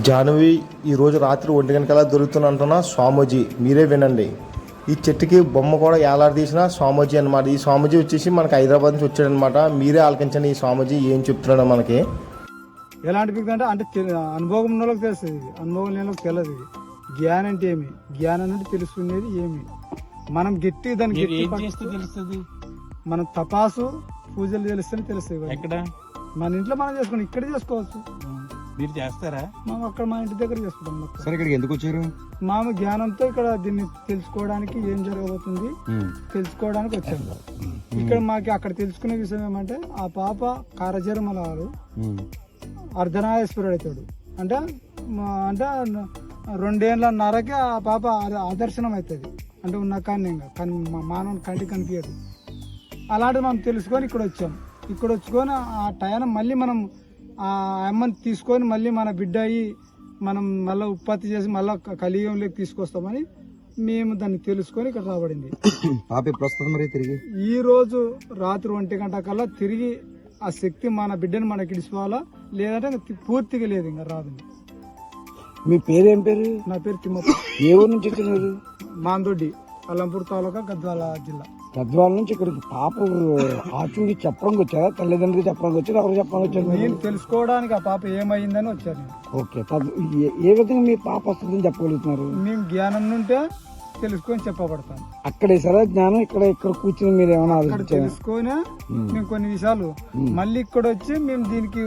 జాహ్నవి ఈరోజు రాత్రి 1 గంటల దొరుకుతుందంటున్న స్వామీజీ మీరే వినండి. ఈ చెట్టుకి బొమ్మ కూడా ఏలాడదీసిన స్వామీజీ అనమాట. ఈ స్వామీజీ వచ్చేసి మనకి హైదరాబాద్ నుంచి వచ్చాడనమాట. మీరే ఆలకించండి ఈ స్వామీజీ ఏం చెప్తున్నాడో మనకి. ఎలాంటి పిక్ అంటే అనుభవం ఉన్న వాళ్ళకి తెలుస్తుంది, అనుభవం లేని వాళ్ళకి తెలియదు. ఇది జ్ఞానం అంటే ఏమి, జ్ఞానం అంటే తెలుసుకునేది ఏమి, మనం గట్టి దానికి తెలుస్తుంది. మనం తపాసు పూజలు తెలిస్తేనే తెలుస్తుంది. ఎక్కడ మన ఇంట్లో మనం చేసుకోండి, ఇక్కడ చేసుకోవచ్చు. మీరు చేస్తారా? మేము అక్కడ మా ఇంటి దగ్గర చేసుకుంటాం. సరే, ఇక్కడికి ఎందుకు వచ్చారు? మామ జ్ఞానంతో ఇక్కడ దీన్ని తెలుసుకోవడానికి ఏం జరగబోతుంది తెలుసుకోవడానికి వచ్చాము. ఇక్కడ మాకు అక్కడ తెలుసుకునే విషయం ఏమంటే ఆ పాప కారజరమలాలు అర్ధనాయేశ్వరుడు అవుతాడు. అంటే అంటే 2.5 ఆ పాప ఆదర్శనం అవుతుంది. అంటే ఉన్న కానీ మానవుని కంటికి కనిపించదు. అలాంటివి మనం తెలుసుకొని ఇక్కడ వచ్చాం. ఇక్కడ వచ్చుకొని ఆ టైం మళ్ళీ మనం ఆ అమ్మని తీసుకొని మళ్ళీ మన బిడ్డ అయ్యి మనం మళ్ళీ ఉత్పత్తి చేసి మళ్ళీ కలియుగంలోకి తీసుకొస్తామని మేము దాన్ని తెలుసుకొని ఇక్కడ రాబడింది. ఈ రోజు రాత్రి 1 గంట కల్లా తిరిగి ఆ శక్తి మన బిడ్డని మనకి ఇడిచిపోవాలా, లేదంటే పూర్తిగా లేదు, ఇంకా రాదు. మీ పేరేం పేరు? నా పేరు తిమ్మప్ప. ఏ ఊరు నుంచి వచ్చినారు? మాందొడ్డి, అల్లంపూర్ తాలూకా, గద్వాల జిల్లా. గద్వాల నుంచి ఇక్కడికి పాప ఆచూకి చెప్పడానికి వచ్చారా? తల్లిదండ్రులకి చెప్పడానికి వచ్చారా? ఎవరు చెప్పడానికి వచ్చారు? నేను తెలుసుకోవడానికి ఆ పాప ఏమైందని వచ్చాను. ఓకే, ఏ విధంగా మీ పాప వస్తుందని చెప్పగలుగుతున్నారు? మేము జ్ఞానం నుంటే తెలుసుకొని చెప్పబడతాను. అక్కడే సరే జ్ఞానం, ఇక్కడ కూర్చుని మీరు ఏమైనా తెలుసుకొని మేము కొన్ని విషయాలు మళ్ళీ ఇక్కడ వచ్చి మేము దీనికి